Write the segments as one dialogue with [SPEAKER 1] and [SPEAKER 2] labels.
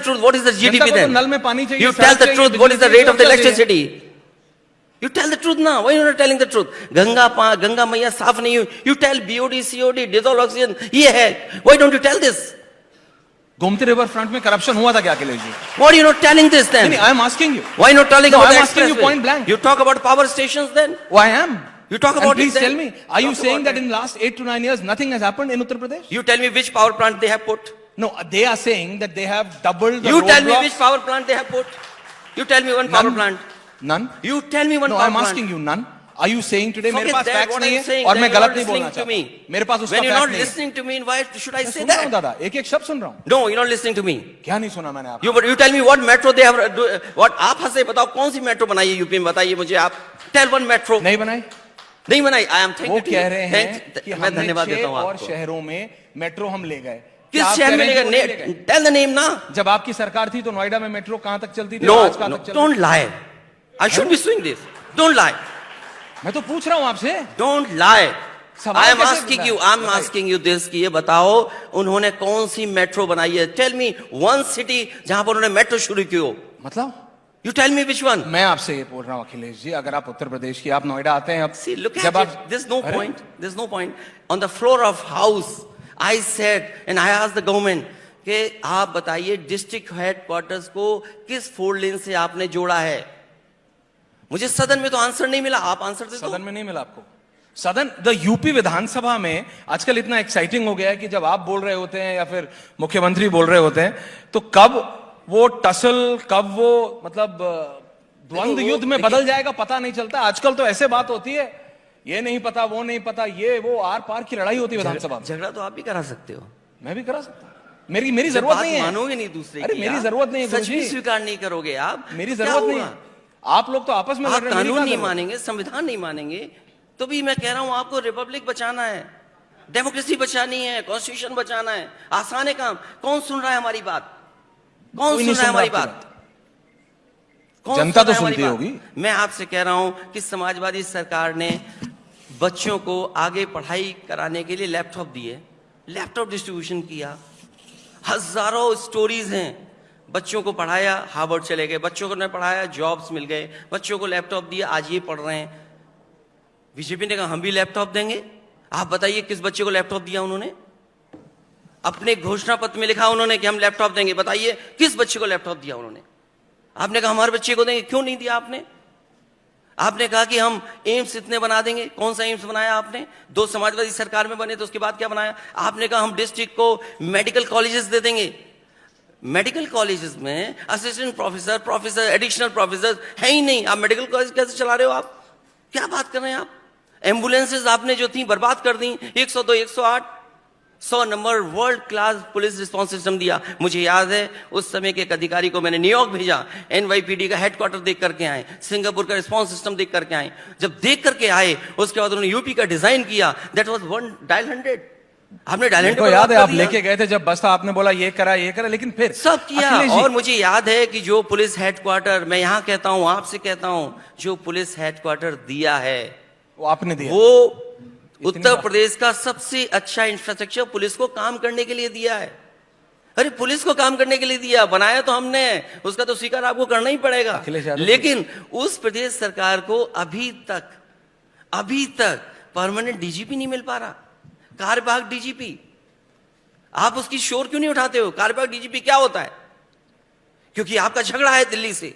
[SPEAKER 1] the truth. What is the GDP then?
[SPEAKER 2] नल में पानी चाहिए.
[SPEAKER 1] You tell the truth. What is the rate of the electricity? You tell the truth now. Why are you not telling the truth? Ganga मैया साफ नहीं हुई. You tell BOD, COD, dissolved oxygen. ये है. Why don't you tell this?
[SPEAKER 2] Gomti river front में corruption हुआ था क्या Akhilesh ji?
[SPEAKER 1] What are you not telling this then?
[SPEAKER 2] I am asking you.
[SPEAKER 1] Why not telling about
[SPEAKER 2] I
[SPEAKER 1] the
[SPEAKER 2] am asking you
[SPEAKER 1] expressway?
[SPEAKER 2] point blank.
[SPEAKER 1] You talk about power stations then?
[SPEAKER 2] I am.
[SPEAKER 1] You talk
[SPEAKER 2] And
[SPEAKER 1] about
[SPEAKER 2] please
[SPEAKER 1] it then?
[SPEAKER 2] tell me, are you
[SPEAKER 1] Talk
[SPEAKER 2] saying
[SPEAKER 1] about
[SPEAKER 2] that in the last 8 to 9 years nothing has happened in Uttar Pradesh?
[SPEAKER 1] You tell me which power plant they have put.
[SPEAKER 2] No, they are saying that they have doubled the
[SPEAKER 1] You tell me
[SPEAKER 2] roadblocks.
[SPEAKER 1] which power plant they have put. You tell me one power plant.
[SPEAKER 2] None.
[SPEAKER 1] You tell me one
[SPEAKER 2] No,
[SPEAKER 1] power
[SPEAKER 2] I'm
[SPEAKER 1] plant.
[SPEAKER 2] asking you none. Are you saying today मेरे
[SPEAKER 1] Forget
[SPEAKER 2] pass
[SPEAKER 1] that,
[SPEAKER 2] facts
[SPEAKER 1] what
[SPEAKER 2] नहीं
[SPEAKER 1] I'm saying,
[SPEAKER 2] है और
[SPEAKER 1] then
[SPEAKER 2] मैं
[SPEAKER 1] you're
[SPEAKER 2] गलत
[SPEAKER 1] not
[SPEAKER 2] नहीं बोलना
[SPEAKER 1] listening to
[SPEAKER 2] चाहता.
[SPEAKER 1] me.
[SPEAKER 2] मेरे पास उसका
[SPEAKER 1] When you're
[SPEAKER 2] fact
[SPEAKER 1] not
[SPEAKER 2] नहीं है.
[SPEAKER 1] listening to me, why should I
[SPEAKER 2] मैं
[SPEAKER 1] say
[SPEAKER 2] सुन रहा हूँ
[SPEAKER 1] that?
[SPEAKER 2] दादा, एक-एक शब्द सुन रहा हूँ.
[SPEAKER 1] No, you're not listening to me.
[SPEAKER 2] क्या नहीं सुना मैंने आपको?
[SPEAKER 1] You tell me what metro they have. What आप हंसे बताओ कौन सी metro बनाई है यूपी में बताइए मुझे आप. Tell one metro.
[SPEAKER 2] नहीं बनाई.
[SPEAKER 1] नहीं बनाई. I am thanking
[SPEAKER 2] वो
[SPEAKER 1] you.
[SPEAKER 2] कह रहे हैं कि
[SPEAKER 1] मैं धन्यवाद देता हूँ
[SPEAKER 2] और
[SPEAKER 1] आपको.
[SPEAKER 2] शहरों में मेट्रो हम ले गए.
[SPEAKER 1] किस शहर में ले गए? Tell the name ना.
[SPEAKER 2] जब आपकी सरकार थी तो नोएडा में मेट्रो कहां तक चलती थी?
[SPEAKER 1] No,
[SPEAKER 2] आज कहां तक चलती?
[SPEAKER 1] don't lie. I should be suing this. Don't lie.
[SPEAKER 2] मैं तो पूछ रहा हूं आपसे.
[SPEAKER 1] Don't lie.
[SPEAKER 2] सवाल
[SPEAKER 1] I am
[SPEAKER 2] कैसे
[SPEAKER 1] asking
[SPEAKER 2] पूछा?
[SPEAKER 1] you. I'm asking you this कि ये बताओ उन्होंने कौन सी मेट्रो बनाई है? Tell me one city जहां पर उन्होंने मेट्रो शुरू की हो.
[SPEAKER 2] मतलब?
[SPEAKER 1] You tell me which one.
[SPEAKER 2] मैं आपसे ये बोल रहा हूं अखिलेश जी, अगर आप उत्तर प्रदेश की, आप नोएडा आते हैं अब.
[SPEAKER 1] See, look at
[SPEAKER 2] जब
[SPEAKER 1] it.
[SPEAKER 2] आप
[SPEAKER 1] There's no point. There's no point. On the floor of house, I said and I asked the government कि आप बताइए डिस्ट्रिक्ट हेडक्वार्टर्स को किस 4 लेन से आपने जोड़ा है? मुझे सदन में तो आंसर नहीं मिला. आप आंसर दे दो.
[SPEAKER 2] सदन में नहीं मिला आपको. सदन द यूपी विधानसभा में आजकल इतना एक्साइटिंग हो गया है कि जब आप बोल रहे होते हैं या फिर मुख्यमंत्री बोल रहे होते हैं तो कब वो टसल, कब वो मतलब द्वंद्व युद्ध में बदल जाएगा पता नहीं चलता. आजकल तो ऐसे बात होती है, ये नहीं पता, वो नहीं पता, ये वो आर पार की लड़ाई होती है विधानसभा में.
[SPEAKER 1] झगड़ा तो आप भी करा सकते हो.
[SPEAKER 2] मैं भी करा सकता हूं. मेरी जरूरत नहीं है.
[SPEAKER 1] मानोगे नहीं दूसरे
[SPEAKER 2] अरे
[SPEAKER 1] की.
[SPEAKER 2] मेरी जरूरत नहीं है.
[SPEAKER 1] सच भी स्वीकार नहीं करोगे आप.
[SPEAKER 2] मेरी जरूरत नहीं है. आप लोग तो आपस में
[SPEAKER 1] आप कानून नहीं मानेंगे, संविधान नहीं मानेंगे. तो भी मैं कह रहा हूं आपको रिपब्लिक बचाना है, डेमोक्रेसी बचानी है, कॉन्स्टिट्यूशन बचाना है. आसान है काम. कौन सुन रहा है हमारी बात? कौन सुन रहा है हमारी बात?
[SPEAKER 2] जनता तो सुनती होगी.
[SPEAKER 1] मैं आपसे कह रहा हूं कि समाजवादी सरकार ने बच्चों को आगे पढ़ाई कराने के लिए लैपटॉप दिए, लैपटॉप डिस्ट्रीब्यूशन किया. हजारों स्टोरीज हैं. बच्चों को पढ़ाया, हार्वर्ड चले गए. बच्चों को ने पढ़ाया, जॉब्स मिल गए. बच्चों को लैपटॉप दिया, आज ये पढ़ रहे हैं. बीजेपी ने कहा हम भी लैपटॉप देंगे. आप बताइए किस बच्चे को लैपटॉप दिया उन्होंने? अपने घोषणा पत्र में लिखा उन्होंने कि हम लैपटॉप देंगे. बताइए किस बच्चे को लैपटॉप दिया उन्होंने? आपने कहा हमारे बच्चे को देंगे. क्यों नहीं दिया आपने? आपने कहा कि हम एम्स इतने बना देंगे. कौन सा एम्स बनाया आपने? 2 समाजवादी सरकार में बने तो उसके बाद क्या बनाया? आपने कहा हम डिस्ट्रिक्ट को मेडिकल कॉलेजेस दे देंगे. मेडिकल कॉलेजेस में असिस्टेंट प्रोफेसर, एडिशनल प्रोफेसर है ही नहीं. आप मेडिकल कॉलेज कैसे चला रहे हो? आप क्या बात कर रहे हैं आप? एम्बुलेंसेज आपने जो थी बर्बाद कर दी. 102, 108, 100 number world class police response system दिया. मुझे याद है उस समय के एक अधिकारी को मैंने न्यूयॉर्क भेजा. NYPD का हेडक्वार्टर देख करके आए, सिंगापुर का रिस्पॉन्स सिस्टम देख करके आए. जब देख करके आए उसके बाद उन्होंने यूपी का डिजाइन किया. That was 1 dial 100. आपने डायल 100
[SPEAKER 2] याद है आप लेके गए थे जब बस था, आपने बोला ये करा, लेकिन फिर
[SPEAKER 1] सब किया. और मुझे याद है कि जो पुलिस हेडक्वार्टर, मैं यहां कहता हूं, आपसे कहता हूं, जो पुलिस हेडक्वार्टर दिया है
[SPEAKER 2] वो आपने दिया.
[SPEAKER 1] वो उत्तर प्रदेश का सबसे अच्छा इंफ्रास्ट्रक्चर पुलिस को काम करने के लिए दिया है. अरे पुलिस को काम करने के लिए दिया, बनाया तो हमने, उसका तो स्वीकार आपको करना ही पड़ेगा. लेकिन उस प्रदेश सरकार को अभी तक परमानेंट डीजीपी नहीं मिल पा रहा. कार्यवाहक डीजीपी. आप उसकी शोर क्यों नहीं उठाते हो? कार्यवाहक डीजीपी क्या होता है? क्योंकि आपका झगड़ा है दिल्ली से,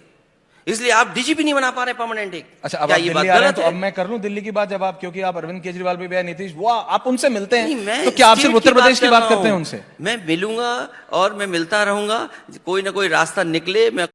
[SPEAKER 1] इसलिए आप डीजीपी नहीं बना पा रहे परमानेंट. एक
[SPEAKER 2] अच्छा, अब आप दिल्ली आ रहे हैं तो अब मैं कर लूं दिल्ली की बात. जब आप, क्योंकि आप अरविंद केजरीवाल भी, नीतीश, वो आप उनसे मिलते हैं, तो क्या आप सिर्फ उत्तर प्रदेश की बात करते हैं उनसे?
[SPEAKER 1] मैं मिलूंगा और मैं मिलता रहूंगा. कोई ना कोई रास्ता निकले. मैं